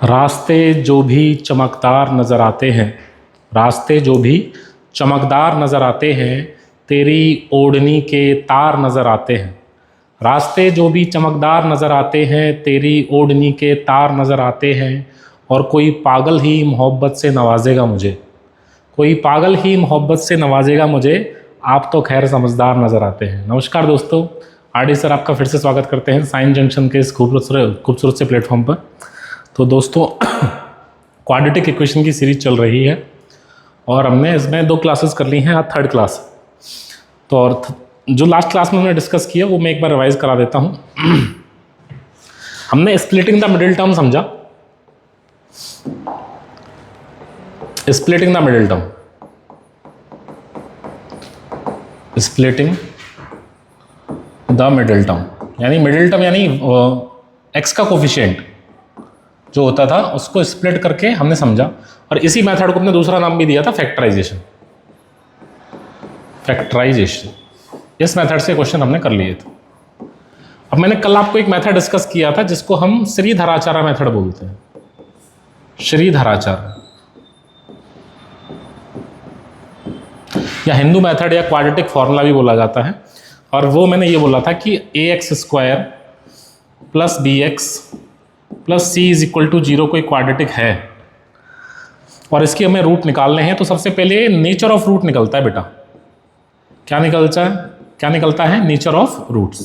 रास्ते जो भी चमकदार नज़र आते हैं, रास्ते जो भी चमकदार नज़र आते हैं, तेरी ओढ़नी के तार नज़र आते हैं। रास्ते जो भी चमकदार नज़र आते हैं, तेरी ओढ़नी के तार नज़र आते हैं। और कोई पागल ही मोहब्बत से नवाजेगा मुझे, कोई पागल ही मोहब्बत से नवाजेगा मुझे, आप तो खैर समझदार नज़र आते हैं। नमस्कार दोस्तों, आरडी सर आपका फिर से स्वागत करते हैं साइंस जंक्शन के इस खूबसूरत से प्लेटफॉर्म पर। तो दोस्तों क्वाड्रेटिक इक्वेशन की सीरीज चल रही है और हमने इसमें 2 क्लासेस कर ली हैं, आज 3rd क्लास। तो और जो लास्ट क्लास में हमने डिस्कस किया वो मैं एक बार रिवाइज करा देता हूँ। हमने स्प्लिटिंग द मिडिल टर्म समझा, splitting the middle term, splitting the middle term यानी मिडिल टर्म यानी एक्स का कोफिशिएंट जो होता था उसको स्प्लिट करके हमने समझा। और इसी मेथड को हमने दूसरा नाम भी दिया था फैक्टराइजेशन। फैक्टराइजेशन, इस मेथड से क्वेश्चन हमने कर लिए थे। अब मैंने कल आपको एक मेथड डिस्कस किया था जिसको हम श्रीधराचार्य मेथड बोलते हैं, श्रीधराचार्य या हिंदू मेथड या क्वाड्रेटिक फॉर्मूला भी बोला जाता है। और वो मैंने ये बोला था कि ax² + bx + c = 0 कोई क्वाड्रेटिक है और इसकी हमें रूट निकालने हैं। तो सबसे पहले नेचर ऑफ रूट निकलता है बेटा। क्या निकलता है? नेचर ऑफ रूट्स,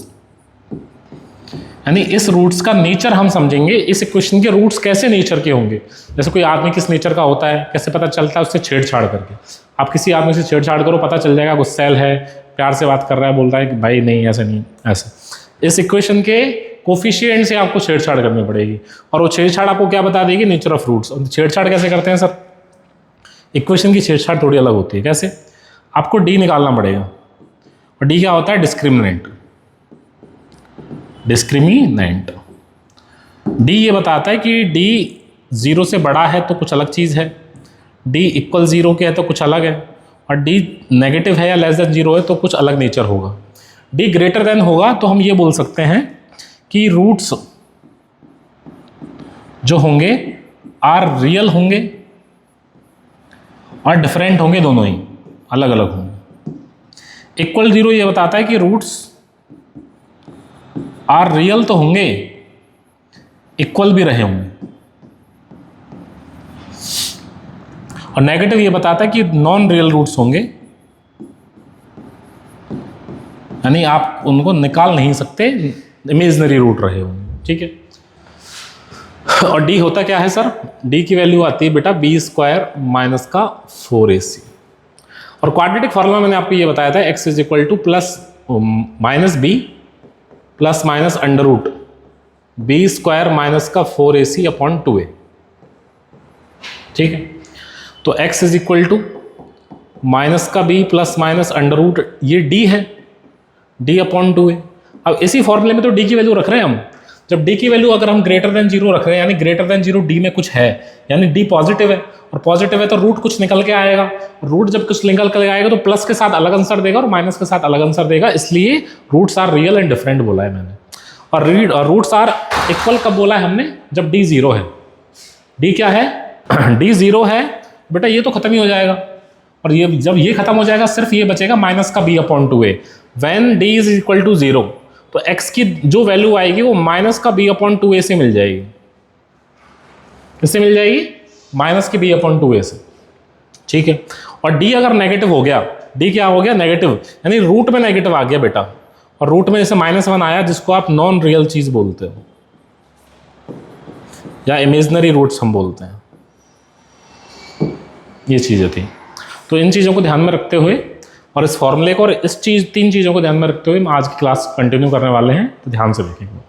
यानी इस रूट्स का नेचर हम समझेंगे। इस इक्वेशन के रूट्स कैसे नेचर के होंगे, जैसे कोई आदमी किस नेचर का होता है, कैसे पता चलता है? उससे छेड़छाड़ करके। आप किसी आदमी से छेड़छाड़ करो, पता चल जाएगा गुस्सैल है, प्यार से बात कर रहा है, बोल रहा है कि भाई नहीं ऐसा नहीं ऐसा। इस इक्वेशन के कोफिशिएंट से आपको छेड़छाड़ करनी पड़ेगी और वो छेड़छाड़ आपको क्या बता देगी? Nature of roots. और छेड़छाड़ कैसे करते हैं सर? इक्वेशन की छेड़छाड़ थोड़ी अलग होती है। कैसे? आपको डी निकालना पड़ेगा और डी क्या होता है? डिस्क्रिमिनेंट। डिस्क्रिमिनेंट डी ये बताता है कि डी 0 से बड़ा है तो कुछ अलग चीज़ है, डी = 0 के है तो कुछ अलग है, और डी नेगेटिव है या <0 है तो कुछ अलग नेचर होगा। डी > होगा तो हम ये बोल सकते हैं कि रूट्स जो होंगे आर रियल होंगे और डिफरेंट होंगे, दोनों ही अलग अलग होंगे। = 0 ये बताता है कि रूट्स आर रियल तो होंगे, इक्वल भी रहे होंगे। और नेगेटिव ये बताता है कि नॉन रियल रूट्स होंगे, यानी आप उनको निकाल नहीं सकते, इमेजिनरी रूट रहे होंगे। ठीक है। और डी होता क्या है सर? डी की वैल्यू आती है बेटा b² - (4ac). और क्वाड्रेटिक फॉर्मूला मैंने आपको ये बताया था, x = +- b ± √b² - 4ac/2a। ठीक है। तो x = -b ± √, ये d है, d/2a। अब इसी फॉर्मूले में तो d की वैल्यू रख रहे हैं हम। जब d की वैल्यू अगर हम >0 रख रहे हैं, यानी >0 d में कुछ है, यानी d पॉजिटिव है, और पॉजिटिव है तो रूट कुछ निकल के आएगा। रूट जब कुछ निकल के आएगा तो प्लस के साथ अलग आंसर देगा और माइनस के साथ अलग आंसर देगा, इसलिए roots are real and different बोला है मैंने। और रूट्स आर इक्वल कब बोला है हमने? जब d 0 है। d क्या है? d 0 है बेटा, ये तो खत्म ही हो जाएगा। और ये जब ये खत्म हो जाएगा सिर्फ ये बचेगा -b/2a। व्हेन d = 0 तो x की जो वैल्यू आएगी वो -b/2a से मिल जाएगी। किससे मिल जाएगी? -b/2a से। ठीक है। और d अगर नेगेटिव हो गया, d क्या हो गया? नेगेटिव, यानी रूट में नेगेटिव आ गया बेटा। और रूट में जैसे -1 आया, जिसको आप नॉन रियल चीज बोलते हो या इमेजिनरी रूट्स हम बोलते हैं, ये चीजें थी। तो इन चीज़ों को ध्यान में रखते हुए और इस फॉर्मूले को और इस 3 चीज़ों को ध्यान में रखते हुए हम आज की क्लास कंटिन्यू करने वाले हैं, तो ध्यान से देखेंगे।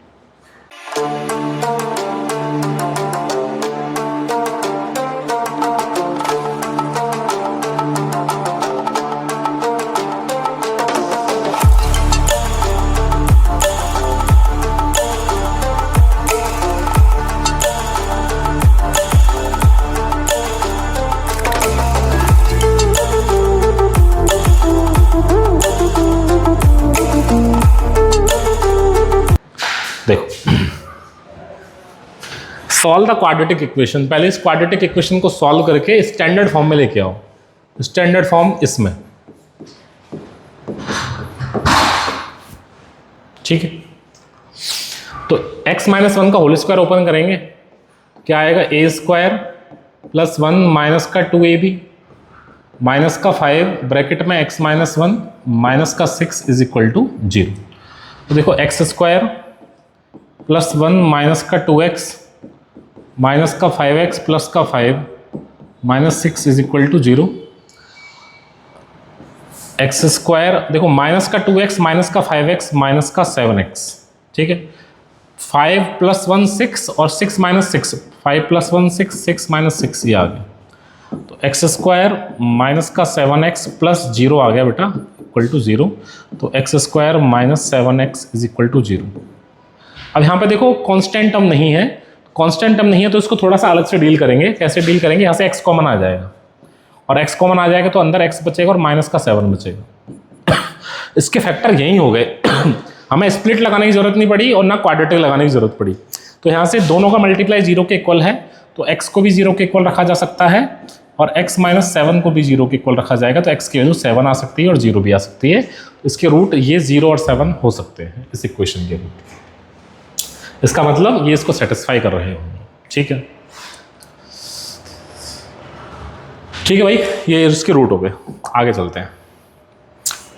Solve the quadratic equation. पहले इस क्वाड्रेटिक इक्वेशन को सॉल्व करके स्टैंडर्ड फॉर्म में लेके आओ। स्टैंडर्ड फॉर्म इसमें, ठीक है। तो x माइनस वन का होल स्क्वायर ओपन करेंगे, क्या आएगा, ए स्क्वायर प्लस 1 माइनस का 2ab माइनस का 5 ब्रैकेट में x माइनस 1 माइनस का 6 इज इक्वल टू 0। तो देखो एक्स स्क्वायर प्लस 1 माइनस का 2x माइनस का 5x प्लस का 5 minus 6 is equal to 0। X square देखो माइनस का 2x माइनस का 5x माइनस का 7x, ठीक है। 5 प्लस 1 6 और 6 माइनस 6, 5 प्लस 1 6, 6 माइनस 6 ये आ गया। तो एक्स स्क्वायर माइनस का 7x प्लस 0 आ गया बेटा इक्वल टू 0। तो x square minus 7x is equal to 0। अब यहाँ पे देखो कांस्टेंट टर्म नहीं है, कांस्टेंट टर्म नहीं है तो इसको थोड़ा सा अलग से डील करेंगे। कैसे डील करेंगे, यहाँ से x कॉमन आ जाएगा और x कॉमन आ जाएगा तो अंदर x बचेगा और माइनस का 7 बचेगा। इसके फैक्टर यही हो गए। हमें स्प्लिट लगाने की जरूरत नहीं पड़ी और ना क्वाड्रेटिक लगाने की जरूरत पड़ी। तो यहाँ से दोनों का मल्टीप्लाई 0 के इक्वल है, तो x को भी 0 के इक्वल रखा जा सकता है और x माइनस 7 को भी 0 के इक्वल रखा जाएगा। तो x की वैल्यू 7 आ सकती है और 0 भी आ सकती है। इसके रूट ये 0 और 7 हो सकते हैं इस इक्वेशन के रूट। इसका मतलब ये इसको सेटिस्फाई कर रहे होंगे, ठीक है। ठीक है भाई, ये इसके रूट हो गए। आगे चलते हैं।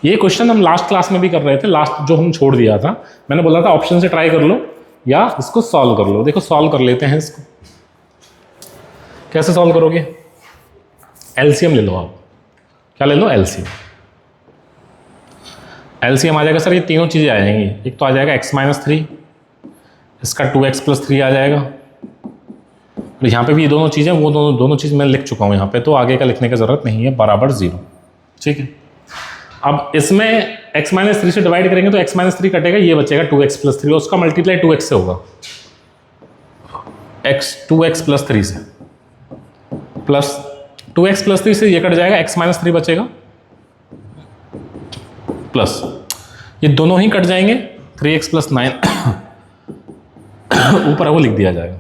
ये क्वेश्चन हम लास्ट क्लास में भी कर रहे थे, लास्ट जो हम छोड़ दिया था। मैंने बोला था ऑप्शन से ट्राई कर लो या इसको सॉल्व कर लो। देखो सॉल्व कर लेते हैं इसको। कैसे सॉल्व करोगे, एलसीएम ले लो आप। क्या ले लो, एलसीएम। एलसीएम आ जाएगा सर, ये तीनों चीज़ें आ जाएंगी। एक तो आ जाएगा x माइनस 3, इसका 2x प्लस 3 आ जाएगा। और यहाँ पे भी ये दोनों चीज़ें, वो दोनों चीज़ मैं लिख चुका हूँ यहाँ पे, तो आगे का लिखने की ज़रूरत नहीं है, बराबर 0, ठीक है। अब इसमें x माइनस 3 से डिवाइड करेंगे तो x माइनस 3 कटेगा, ये बचेगा 2x प्लस 3, उसका मल्टीप्लाई 2x से होगा, 2x प्लस 3 से, प्लस 2x प्लस 3 से ये कट जाएगा, x माइनस 3 बचेगा, प्लस ये दोनों ही कट जाएंगे, 3x प्लस 9 ऊपर वो लिख दिया जाएगा।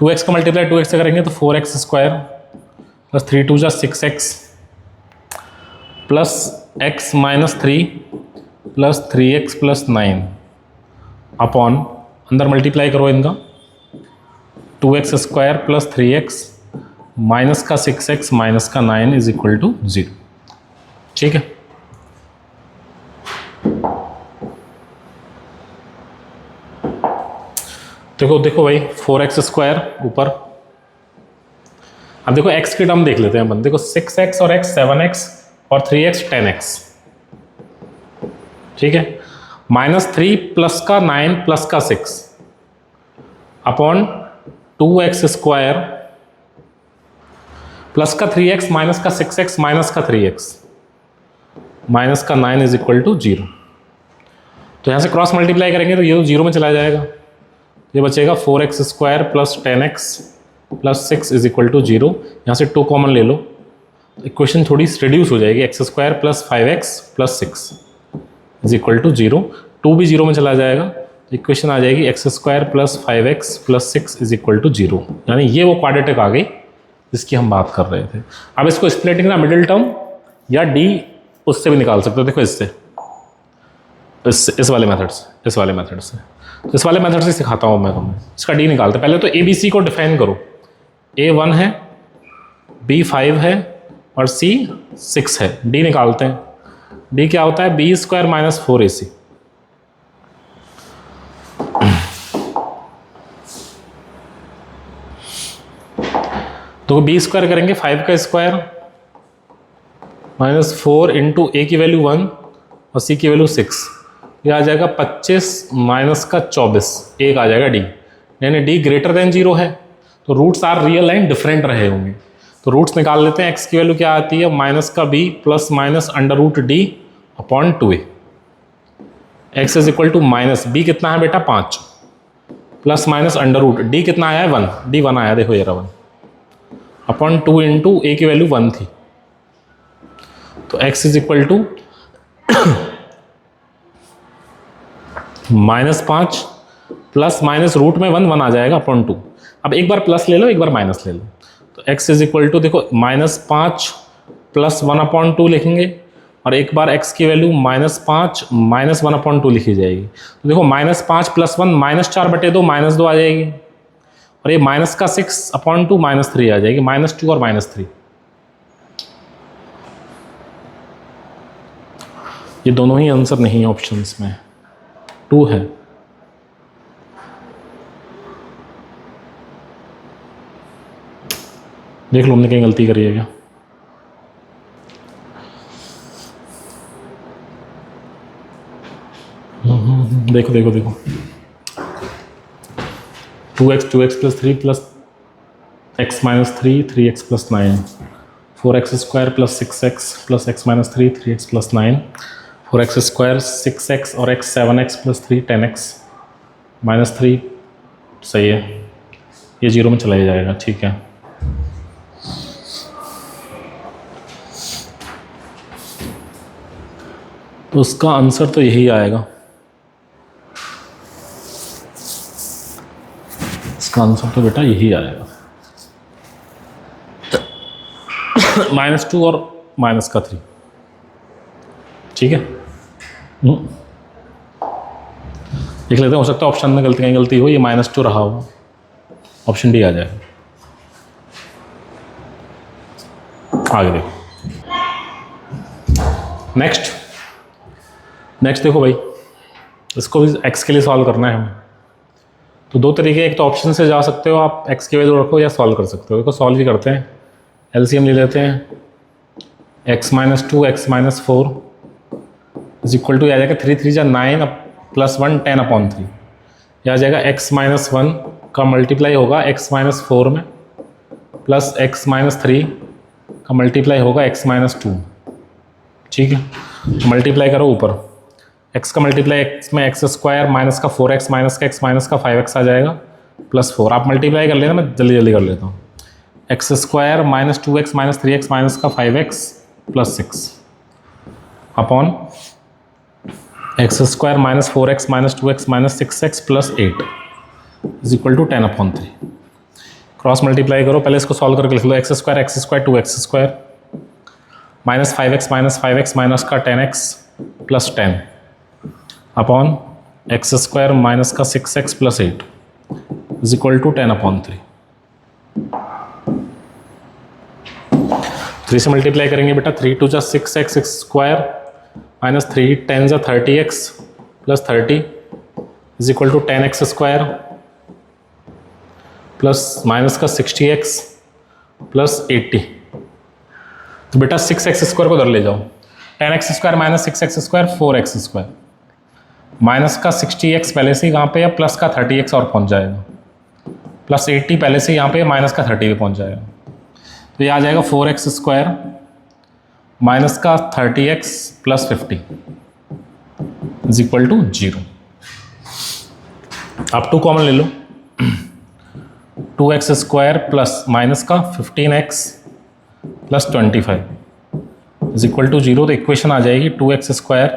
2x का मल्टीप्लाई 2x से करेंगे तो 4x स्क्वायर प्लस 3 2 जा 6x plus x minus 3 plus 3x plus 9 upon, अंदर मल्टीप्लाई करो इनका, 2x square plus 3x minus का 6x माइनस का 9 इज इक्वल टू 0, ठीक है। देखो देखो भाई, 4x स्क्वायर ऊपर। अब देखो x की टर्म देख लेते हैं अपन। देखो 6x और x 7x और 3x 10x, ठीक है। माइनस 3 प्लस का 9 प्लस का 6 अपॉन 2x स्क्वायर प्लस का 3x माइनस का 6x माइनस का 3x माइनस का 9 इज इक्वल टू 0। तो यहाँ से क्रॉस मल्टीप्लाई करेंगे तो ये तो 0 में चला जाएगा, ये बचेगा 4x square plus 10x plus 6 is equal to 0। यहाँ से 2 कॉमन ले लो, इक्वेशन थोड़ी रिड्यूस हो जाएगी, x square plus 5x plus 6 is equal to 0। 2 भी 0 में चला जाएगा, इक्वेशन आ जाएगी x square plus 5x plus 6 is equal to 0। यानी ये वो क्वाड्रेटिक आ गई जिसकी हम बात कर रहे थे। अब इसको स्प्लिटिंग ना मिडिल टर्म या d उससे भी निकाल सकते हो। देखो इससे, इस वाले मेथड से, इस वाले मेथड से, इस वाले मेथड से सिखाता हूँ मैं तुम्हें। इसका d निकालते, पहले तो ABC को डिफाइन करो। A 1 है, B 5 है और C 6 है। d निकालते हैं। d क्या होता है, b स्क्वायर माइनस 4ac। तो b स्क्वायर करेंगे 5 का स्क्वायर माइनस 4 इंटू a की वैल्यू 1 और c की वैल्यू 6, ये आ जाएगा 25 माइनस का 24, एक आ जाएगा d। यानी d ग्रेटर देन 0 है, तो roots are real and different रहे होंगे। तो रूट्स निकाल लेते हैं। x की वैल्यू क्या आती है, माइनस का b plus minus under root d upon 2a। x is equal to minus b कितना है बेटा 5 plus minus under root d कितना आया है 1, d 1 आया, देखो ये रहा 1 अपॉन 2 इंटू a की वैल्यू 1 थी। तो x is equal to minus 5 plus minus root में 1 1 आ जाएगा अपॉन 2। अब एक बार प्लस ले लो, एक बार माइनस ले लो, तो x इज इक्वल टू देखो -5 प्लस 1/2 लिखेंगे, और एक बार x की वैल्यू -5 माइनस 1/2 लिखी जाएगी। तो देखो -5 + 1 -4/2 -2 आ जाएगी, और ये माइनस का 6/2 -3 आ जाएगी, -2 और -3। ये दोनों ही आंसर नहीं है ऑप्शंस में, 2 है। देख लो हमने कहीं गलती करी है क्या। देखो देखो देखो 2x + 3 + x - 3 3x + 9 4x² + 6x + x - 3 3x + 9 4x² 6x और x 7x + 3 10x - 3। सही है, ये 0 में चला जाएगा, ठीक है। तो उसका आंसर तो यही आएगा, इसका आंसर तो बेटा यही आएगा, -2 और -3, ठीक है। देख लेते हैं, हो सकता है ऑप्शन में कहीं गलती हो, ये -2 रहा हो, ऑप्शन डी आ जाएगा। आगे देखो, नेक्स्ट देखो भाई, इसको भी x के लिए सॉल्व करना है हमें। तो 2 तरीके, एक तो ऑप्शन से जा सकते हो आप, x की वैल्यू रखो, या सॉल्व कर सकते हो। देखो सॉल्व ही करते हैं, एलसीएम ले लेते हैं, x - 2 x - 4 is equal to आ जाएगा 3 3 जा 9 + 1 10/3। यह आ जाएगा x - 1 का मल्टीप्लाई होगा x - 4 में, प्लस x - 3 का मल्टीप्लाई होगा x - 2, ठीक है। मल्टीप्लाई करो ऊपर, x का मल्टीप्लाई x में x² माइनस का 4x माइनस का x माइनस का 5x आ जाएगा, +4। आप मल्टीप्लाई कर लेना, मैं जल्दी जल्दी कर लेता हूँ। x² - 2x - 3x माइनस का 5x + 6 upon x² - 4x - 2x - 6x + 8 is equal to 10/3। Cross multiply करो, पहले इसको सॉल्व करके लिख लो, x² 2x² -5x माइनस का 10x + 10 अपॉन x² माइनस का 6x + 8 इज इक्वल टू 10/3। 3 से मल्टीप्लाई करेंगे बेटा, 3 2 जा 6x² माइनस 3 10 जा 30x + 30 is equal to 10x² plus minus का 60x + 80। तो बेटा 6x² को उधर ले जाओ, 10x² minus 6x² 4x² minus का 60x पहले से यहाँ पे या प्लस का 30x और पहुँच जाएगा, प्लस 80 पहले से यहाँ पे माइनस का 30 पे पहुँच जाएगा। तो ये आ जाएगा 4x² माइनस का 30x + 50 इज इक्वल टू 0। आप 2 कॉमन ले लो, 2x² प्लस माइनस का 15x + 25 इज इक्वल टू 0। तो इक्वेशन आ जाएगी 2x²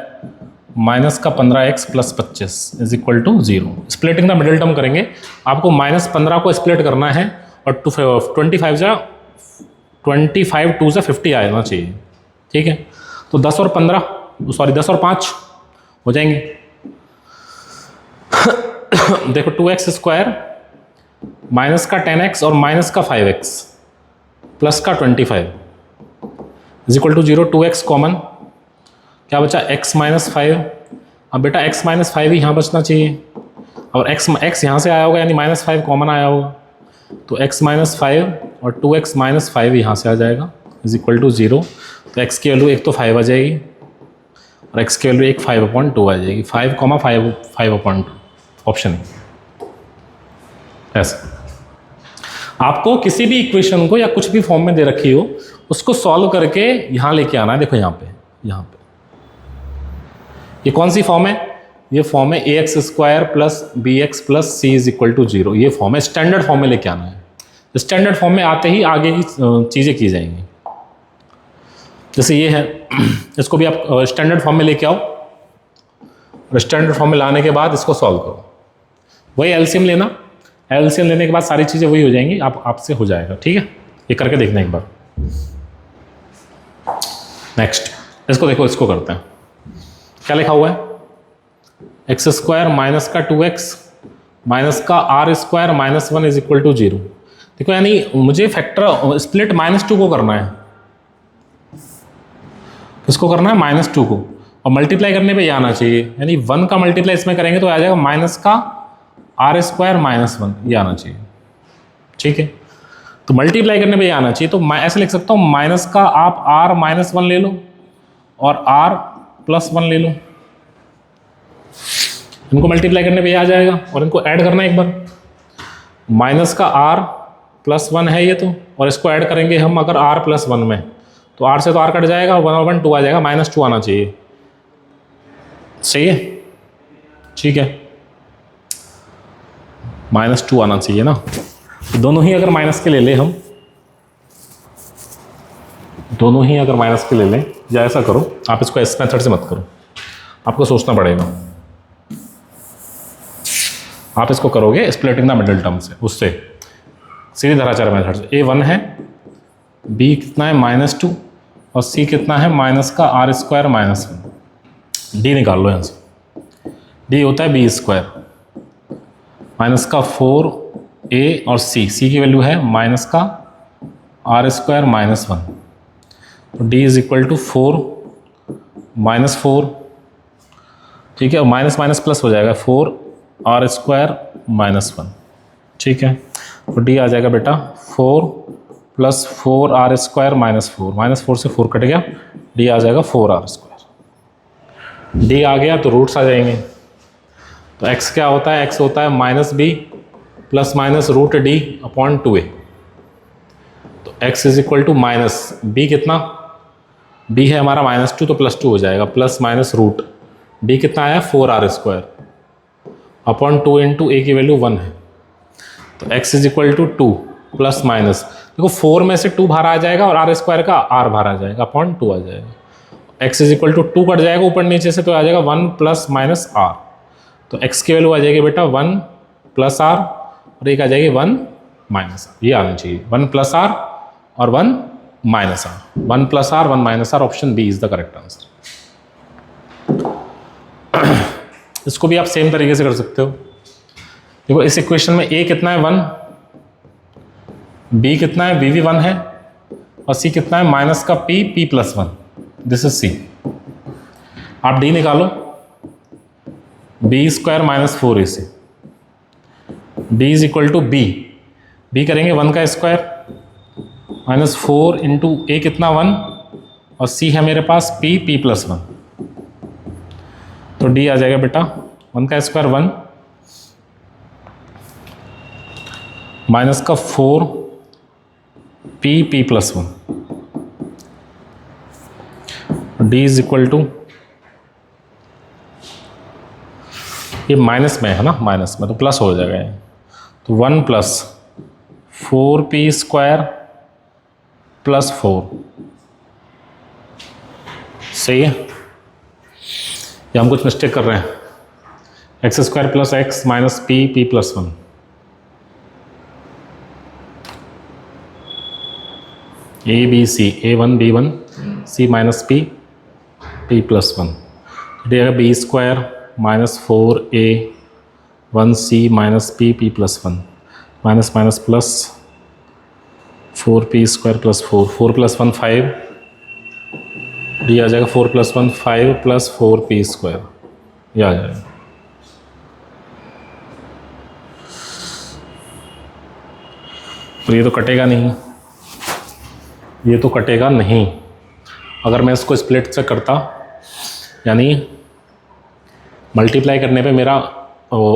माइनस का 15x + 25 is equal to 0। Splitting the middle term करेंगे, आपको -15 को स्प्लिट करना है, और 25 2 से 50 आना चाहिए, ठीक है। तो 10 और 5 हो जाएंगे। देखो 2x² माइनस का 10x और माइनस का 5x प्लस का 25 is equal to 0। 2x common, क्या बचा x - 5। अब बेटा x - 5 ही यहाँ बचना चाहिए, और x यहाँ से आया होगा, यानी -5 कॉमन आया होगा, तो x - 5 और 2x - 5 यहाँ से आ जाएगा इज इक्वल टू 0। तो x की वैल्यू एक तो 5 आ जाएगी, और x की वैल्यू एक 5/2 आ जाएगी, 5,5/2 ऑप्शन ऐसा। आपको किसी भी इक्वेशन को या कुछ भी फॉर्म में दे रखी हो, उसको सॉल्व करके यहाँ लेके आना है। देखो यहाँ पे ये कौन सी फॉर्म है, ये फॉर्म है ax² + bx + c is equal to 0। ये फॉर्म है, स्टैंडर्ड फॉर्म में लेके आना है। स्टैंडर्ड फॉर्म में आते ही आगे की चीज़ें की जाएंगी। जैसे ये है, इसको भी आप स्टैंडर्ड फॉर्म में लेके आओ, और स्टैंडर्ड फॉर्म में लाने के बाद इसको सॉल्व करो। वही एलसीएम लेना, एलसीएम लेने के बाद सारी चीज़ें वही हो जाएंगी, आपसे हो जाएगा। ठीक है, ये करके देखना एक बार। नेक्स्ट इसको देखो, इसको करते हैं। क्या लिखा हुआ है, एक्स स्क्वायर माइनस का 2x माइनस का r square minus 1 is equal to 0। देखो यानी मुझे फैक्टर स्प्लिट -2 को करना है। किसको करना है, -2 को, और मल्टीप्लाई करने पे ये आना चाहिए, यानी 1 का मल्टीप्लाई इसमें करेंगे तो आ जाएगा माइनस का आर स्क्वायर माइनस 1, ये आना चाहिए। ठीक है, तो मल्टीप्लाई करने पे ये आना चाहिए, तो मैं ऐसे लिख सकता हूँ माइनस का आप आर माइनस 1 ले लो और आर प्लस 1 ले लो, इनको मल्टीप्लाई करने पे ये आ जाएगा, और इनको ऐड करना है एक बार। माइनस का आर प्लस 1 है ये तो, और इसको ऐड करेंगे हम अगर आर प्लस 1 में, तो आर से तो आर कट जाएगा, 1 और 1 2 आ जाएगा, -2 आना चाहिए। सही है, ठीक है, -2 आना चाहिए ना। दोनों ही अगर माइनस के ले लें हम, दोनों ही अगर माइनस के ले लें, या ऐसा करो आप इसको इस मेथड से मत करो, आपको सोचना पड़ेगा। आप इसको करोगे स्प्लिटिंग द मिडिल टर्म से, उससे सीधी धराचार मेथड से। A1 है, B कितना है -2, और C कितना है माइनस का आर स्क्वायर माइनस 1। D निकाल लो यहाँ से, D होता है B स्क्वायर माइनस का 4A और C की वैल्यू है माइनस का आर स्क्वायर माइनस 1, तो D इज इक्वल टू 4 -4, ठीक है, और माइनस माइनस प्लस हो जाएगा 4 आर स्क्वायर माइनस 1। ठीक है, तो D आ जाएगा बेटा 4 प्लस 4 आर स्क्वायर माइनस 4, -4 से 4 कट गया, D आ जाएगा 4 आर स्क्वायर। D आ गया तो रूट्स आ जाएंगे, तो x क्या होता है, x होता है -b plus minus root D upon 2a। तो x is equal to minus b, कितना b है हमारा -2, तो +2 हो जाएगा, प्लस माइनस रूट D कितना आया 4 R square upon 2 into a की वैल्यू 1 है, तो x is equal to 2 plus minus, देखो 4 में से 2 बाहर आ जाएगा और आर स्क्वायर का r बाहर आ जाएगा, अपॉन 2 आ जाएगा। x इज इक्वल टू 2 कट जाएगा ऊपर नीचे से, तो आ जाएगा 1 प्लस माइनस r, तो x की वैल्यू आ जाएगी बेटा 1 प्लस r, और एक आ जाएगी 1 माइनस r, ये आना चाहिए 1 प्लस r और 1 minus r, 1 plus r 1 minus r, option B is the correct answer. इसको भी आप सेम तरीके से कर सकते हो। देखो इस इक्वेशन में a कितना है 1, b कितना है b भी 1 है, और c कितना है माइनस का p plus 1, this is c। आप d निकालो, b square minus 4ac, d is equal to b करेंगे 1 का स्क्वायर माइनस 4 इंटू a कितना 1, और c है मेरे पास p प्लस 1, तो d आ जाएगा बेटा 1 का स्क्वायर 1 माइनस का 4 p plus 1, d is equal to, ये माइनस में है ना, माइनस में तो प्लस हो जाएगा ये, तो 1 प्लस 4p स्क्वायर प्लस 4, सही है। या हम कुछ मिस्टेक कर रहे हैं, X square plus X minus p plus 1, ABC A1 B1 C minus p plus 1, देगा b square minus 4a 1c minus p plus 1, minus minus plus 4p square plus 4 plus 1 5, D आ जाएगा 4 plus 1 5 plus 4p square, ये आ जाएगा। तो ये तो कटेगा नहीं, ये तो कटेगा नहीं। अगर मैं इसको स्प्लिट से करता, यानी मल्टीप्लाई करने पे मेरा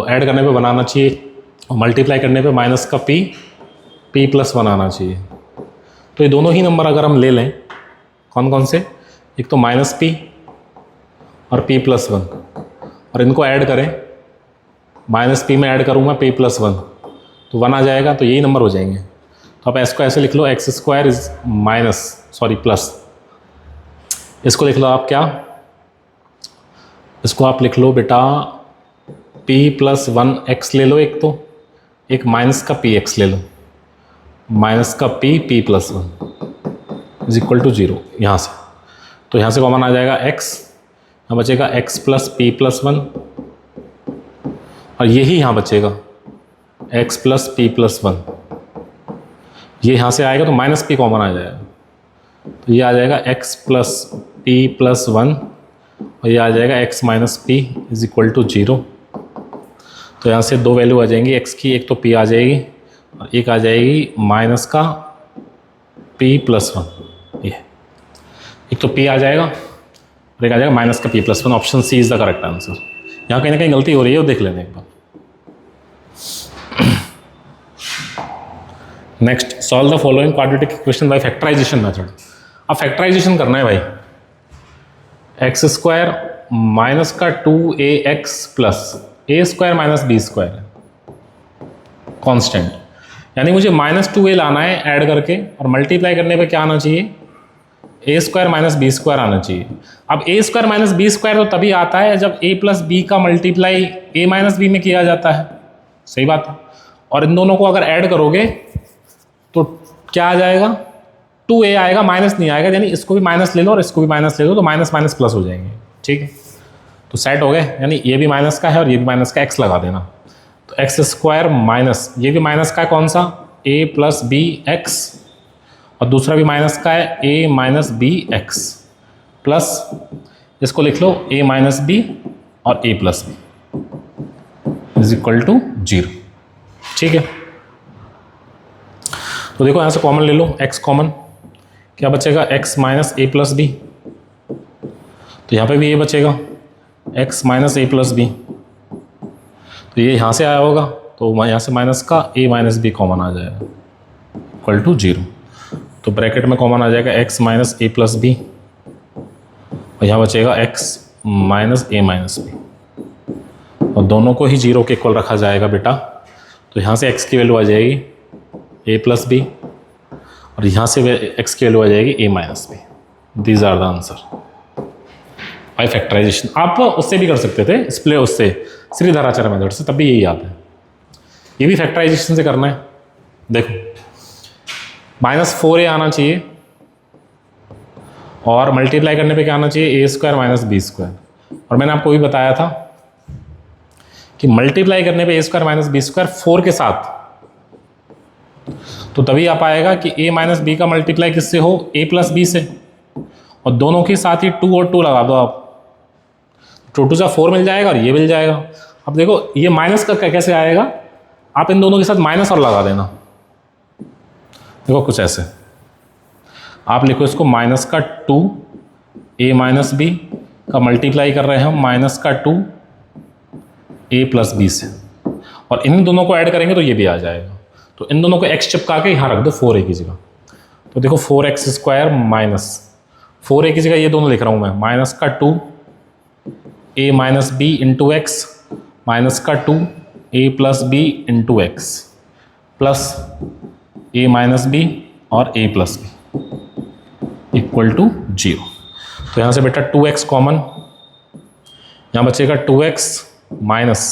ऐड करने पे बनाना चाहिए, और मल्टीप्लाई करने पे माइनस का p प्लस 1 आना चाहिए। तो ये दोनों ही नंबर अगर हम ले लें, कौन कौन से, एक तो माइनस p और p प्लस 1, और इनको ऐड करें, माइनस p में ऐड करूँगा p प्लस 1, तो 1 आ जाएगा, तो यही नंबर हो जाएंगे। तो आप इसको ऐसे लिख लो, X square is minus sorry plus, इसको लिख लो आप क्या, इसको आप लिख लो बेटा पी प्लस वन एक्स ले लो एक, तो एक माइनस का पी एक्स ले लो, माइनस का p plus one is equal to 0 यहाँ से। तो यहाँ से कॉमन आ जाएगा x, यहाँ बचेगा x plus p plus one, और यही यहाँ बचेगा x plus p plus one. ये यहाँ से आएगा तो माइनस पी कॉमन आ जाएगा, तो ये आ जाएगा x plus p plus one, और ये आ जाएगा x minus p is equal to 0। तो यहाँ से दो वैल्यू आ जाएंगी x की, एक तो p आ जाएगी और एक आ जाएगी माइनस का p प्लस वन। ये एक तो p आ जाएगा और एक आ जाएगा माइनस का p plus one. Option C is the correct answer. यहाँ कहीं ना कहीं गलती हो रही है, वो देख लेना एक बार। Next, solve the following quadratic equation by factorization method. अब फैक्टराइजेशन करना है भाई। एक्स स्क्वायर माइनस का 2ax plus A square minus B square constant, यानी मुझे -2a लाना है ऐड करके, और मल्टीप्लाई करने पे क्या आना चाहिए, ए स्क्वायर माइनस बी स्क्वायर आना चाहिए। अब ए स्क्वायर माइनस बी स्क्वायर तो तभी आता है जब a प्लस बी का मल्टीप्लाई a माइनस बी में किया जाता है, सही बात है। और इन दोनों को अगर ऐड करोगे तो क्या आ जाएगा, 2a आएगा, माइनस नहीं आएगा, यानी इसको भी माइनस ले लो और इसको भी माइनस ले लो, तो माइनस माइनस प्लस हो जाएंगे, ठीक है। तो सेट हो गए, यानी ये भी माइनस का है और ये भी माइनस का, x लगा देना। तो एक्स स्क्वायर माइनस, ये भी माइनस का है, कौन सा, a प्लस बी एक्स, और दूसरा भी माइनस का है a minus b x, plus इसको लिख लो a माइनस बी और a plus b is equal to 0, ठीक है। तो देखो यहाँ से कॉमन ले लो, x कॉमन, क्या बचेगा, x माइनस ए प्लस बी, तो यहाँ पे भी ये बचेगा x माइनस ए प्लस बी, तो ये यहाँ से आया होगा, तो यहाँ से माइनस का a माइनस बी कॉमन आ जाएगा इक्वल टू 0। तो ब्रैकेट में कॉमन आ जाएगा x माइनस ए प्लस बी, और यहाँ बचेगा x माइनस ए माइनस बी, और दोनों को ही 0 के इक्वल रखा जाएगा बेटा। तो यहाँ से x की वैल्यू आ जाएगी a प्लस बी, और यहाँ से x की वैल्यू आ जाएगी a minus b. These are the answer by factorisation. आप उससे भी कर सकते थे, स्प्ले उससे श्रीधराचार्य मेथड से, तब भी यही आता है। ये भी फैक्टराइजेशन से करना है। देखो -4a आना चाहिए, और मल्टीप्लाई करने पे क्या आना चाहिए, a square minus B square. और मैंने आपको भी बताया था कि मल्टीप्लाई करने पे a square minus B square 4 के साथ, तो तभी आ पाएगा कि a माइनस बी का मल्टीप्लाई किससे हो, a प्लस बी से, और दोनों के साथ ही 2 और 2 लगा दो आप, 2 2 4 मिल जाएगा और ये मिल जाएगा। अब देखो ये माइनस का कैसे आएगा, आप इन दोनों के साथ माइनस और लगा देना। देखो कुछ ऐसे आप लिखो इसको, माइनस का 2 a माइनस बी का मल्टीप्लाई कर रहे हैं हम माइनस का 2 a प्लस बी से, और इन दोनों को ऐड करेंगे तो ये भी आ जाएगा। तो इन दोनों को x चिपका के यहाँ रख दो 4a की जगह। तो देखो 4x स्क्वायर माइनस 4a की जगह ये दोनों लिख रहा हूँ मैं, माइनस का 2 a minus b into x, minus का 2 a plus b into x, plus a minus b और a plus b equal to 0। तो यहाँ से बेटा 2x कॉमन, यहाँ बचेगा 2x minus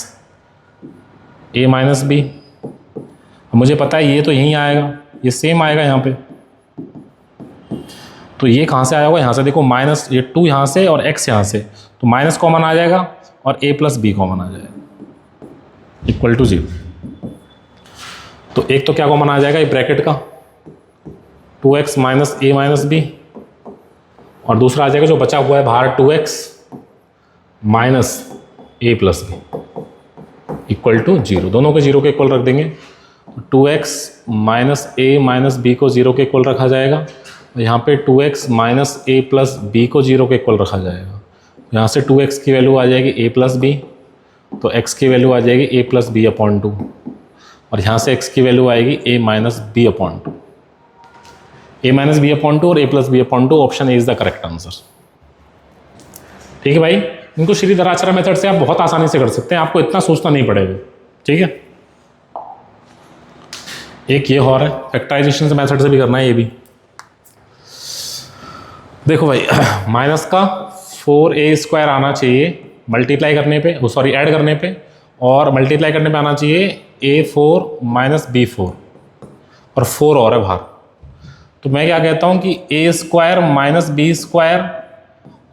a minus B. मुझे पता है ये तो यहीं आएगा, ये सेम आएगा यहाँ पे, तो ये कहाँ से आया होगा, यहाँ से देखो माइनस, ये 2 यहाँ से और x यहाँ से, तो माइनस कॉमन आ जाएगा और a प्लस बी कॉमन आ जाएगा इक्वल टू 0। तो एक तो क्या कॉमन आ जाएगा, ये ब्रैकेट का 2x minus a minus b, और दूसरा आ जाएगा जो बचा हुआ है बाहर 2x minus a plus b equal to 0। दोनों को 0 के इक्वल रख देंगे, 2x minus a minus B को 0 के इक्वल रखा जाएगा, यहाँ पे 2x minus a plus B को 0 के इक्वल रखा जाएगा। यहाँ से 2x की वैल्यू आ जाएगी a प्लस बी, तो x की वैल्यू आ जाएगी a प्लस बी अपॉन 2, और यहाँ से x की वैल्यू आएगी a minus b upon 2, a minus b upon 2 और a plus b upon 2। Option A is the correct answer. ठीक है भाई, इनको श्रीधराचार्य मेथड से आप बहुत आसानी से कर सकते हैं, आपको इतना सोचना नहीं पड़ेगा, ठीक है। एक ये और है, फैक्टराइजेशन से मेथड से भी करना है ये भी। देखो भाई माइनस का 4a स्क्वायर आना चाहिए मल्टीप्लाई करने पे, सॉरी ऐड करने पे, और मल्टीप्लाई करने पे आना चाहिए A4 माइनस B4 और 4 और है बाहर। तो मैं क्या कहता हूँ कि A² माइनस B²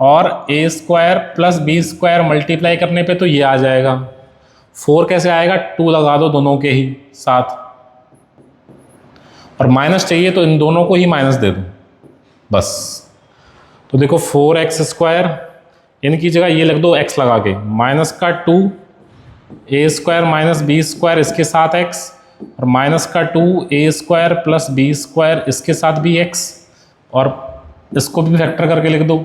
और A² प्लस B² मल्टीप्लाई करने पे तो ये आ जाएगा। 4 कैसे आएगा, 2 लगा दो दोनों के ही साथ, और माइनस चाहिए तो इन दोनों को ही माइनस दे दो बस। तो देखो 4x², इनकी जगह ये लिख दो x लगा के, माइनस का 2 A² माइनस B² इसके साथ x, और माइनस का 2 A² प्लस B² इसके साथ भी x, और इसको भी फैक्टर करके लिख दो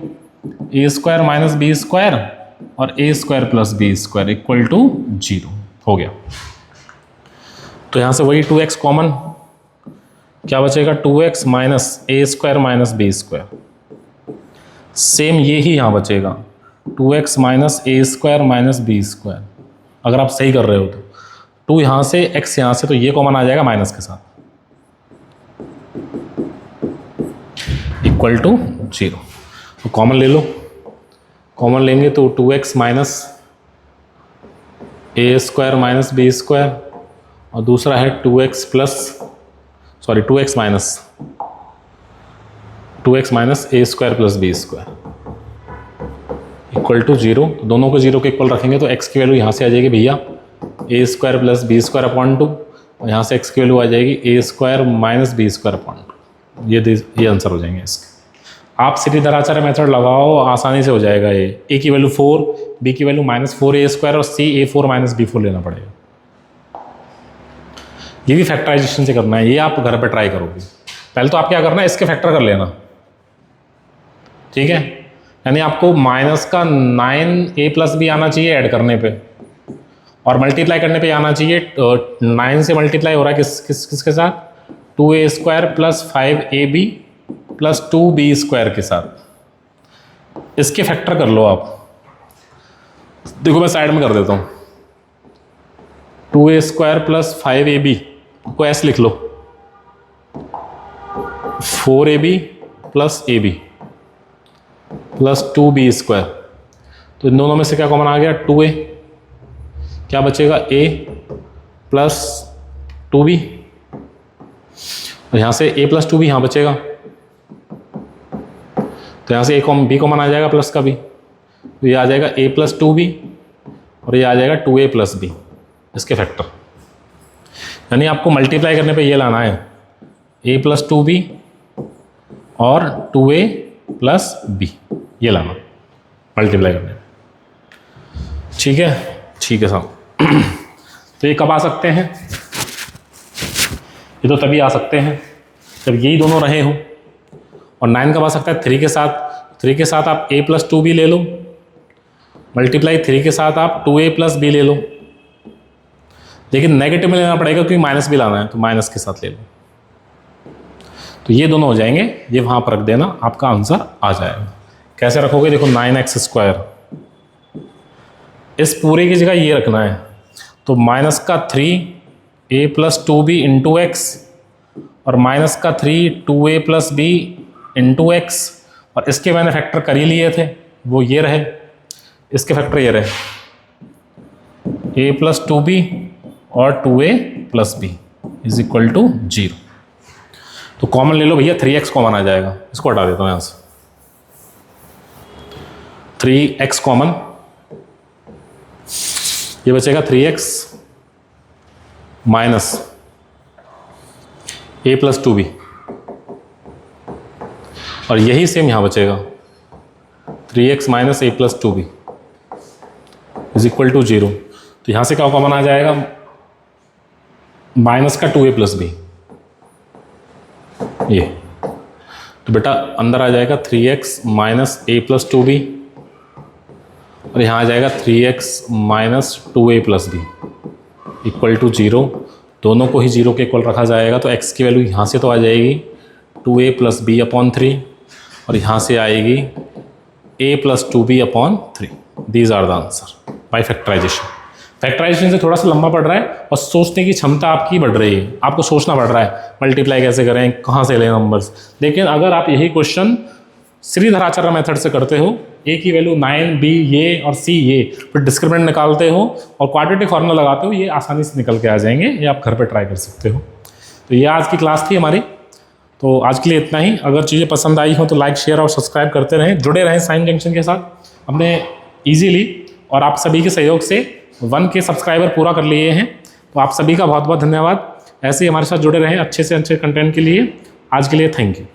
A² माइनस B² और A² plus B² equal to 0 हो गया। तो यहाँ से वही 2x कॉमन, क्या बचेगा 2x minus A² minus B²। Same ये ही यहाँ बचेगा 2x minus A² minus B²। अगर आप सही कर रहे हो तो 2 यहाँ से, x यहाँ से, तो ये कॉमन आ जाएगा माइनस के साथ, इक्वल टू 0। तो कॉमन ले लो, कॉमन लेंगे तो 2x minus A² minus B² और दूसरा है 2x minus A² plus B² equal to 0। दोनों को 0 के इक्वल रखेंगे तो x की वैल्यू यहाँ से आ जाएगी भैया A² प्लस B² अपॉन 2, और यहाँ से x की वैल्यू आ जाएगी A² माइनस B² अपॉन 2। ये आंसर हो जाएंगे इसके। आप सीधी-दराचार्य मेथड लगाओ, आसानी से हो जाएगा ये। a की वैल्यू 4, b की वैल्यू माइनस 4A² और c A4 माइनस B4 लेना पड़ेगा। ये भी फैक्टराइजेशन से करना है, ये आप घर पे ट्राई करोगे। पहले तो आप क्या करना है, इसके फैक्टर कर लेना, ठीक है। यानी आपको माइनस का 9a प्लस b आना चाहिए ऐड करने पे, और मल्टीप्लाई करने पे आना चाहिए 9 से मल्टीप्लाई हो रहा है किसके साथ, 2a² plus 5ab plus 2b² के साथ। इसके फैक्टर कर लो आप। देखो मैं साइड में कर देता हूँ, 2a² प्लस 5ab को ऐसे लिख लो, 4ab plus ab plus 2b²। तो इन दोनों में से क्या कॉमन आ गया, 2a, क्या बचेगा a प्लस 2b, और यहाँ से a प्लस 2b यहाँ बचेगा, तो यहाँ से b कॉमन आ जाएगा प्लस का b, तो ये आ जाएगा a प्लस 2b और ये आ जाएगा 2a प्लस b, इसके फैक्टर। यानी आपको मल्टीप्लाई करने पे ये लाना है a प्लस 2b और 2a प्लस b, ये लाना मल्टीप्लाई करने पे, ठीक है साहब। तो ये कब आ सकते हैं, ये तो तभी आ सकते हैं जब यही दोनों रहे हों। और 9 कब आ सकता है, 3 के साथ। 3 के साथ आप a प्लस 2b ले लो, मल्टीप्लाई 3 के साथ आप 2a प्लस b ले लो, लेकिन नेगेटिव में लेना पड़ेगा क्योंकि माइनस भी लाना है, तो माइनस के साथ ले लो। तो ये दोनों हो जाएंगे, ये वहाँ पर रख देना, आपका आंसर आ जाएगा। कैसे रखोगे, देखो 9x², इस पूरे की जगह ये रखना है, तो माइनस का 3a plus 2b into x और माइनस का 3 2a plus b into x, और इसके मैंने फैक्टर कर ही लिए थे, वो ये रहे, इसके फैक्टर ये रहे a प्लस 2b और 2a plus b is equal to 0। तो कॉमन ले लो भैया, 3x कॉमन आ जाएगा, इसको हटा देता हूँ यहाँ से, 3x कॉमन, ये बचेगा 3x minus a plus 2b, और यही सेम यहाँ बचेगा 3x minus a plus 2b is equal to 0। तो यहाँ से क्या कॉमन आ जाएगा, माइनस का 2a प्लस b, ये तो बेटा अंदर आ जाएगा 3x minus a plus 2b, और यहाँ आ जाएगा 3x minus 2a plus b equal to 0। दोनों को ही 0 के इक्वल रखा जाएगा, तो x की वैल्यू यहाँ से तो आ जाएगी 2a प्लस b अपॉन 3, और यहाँ से आएगी a plus 2b upon 3। These are the answer by factorisation. Factorisation से थोड़ा सा लंबा पड़ रहा है और सोचने की क्षमता आपकी बढ़ रही है, आपको सोचना पड़ रहा है मल्टीप्लाई कैसे करें, कहाँ से लें नंबर्स। लेकिन अगर आप यही क्वेश्चन श्रीधराचार्य मेथड से करते हो, ए की वैल्यू 9, बी ये और सी ये, फिर डिस्क्रिमिनेंट निकालते हो और क्वाड्रेटिक फार्मूला लगाते हो, ये आसानी से निकल के आ जाएंगे। ये आप घर पे ट्राई कर सकते हो। तो ये आज की क्लास थी हमारी। तो आज के लिए इतना ही। अगर चीज़ें पसंद आई हो तो लाइक, शेयर और सब्सक्राइब करते रहें, जुड़े रहें साइंस जंक्शन के साथ। हमने ईजीली और आप सभी के सहयोग से 1K सब्सक्राइबर पूरा कर लिए हैं। तो आप सभी का बहुत बहुत धन्यवाद। ऐसे ही हमारे साथ जुड़े रहें अच्छे से अच्छे कंटेंट के लिए। आज के लिए थैंक यू।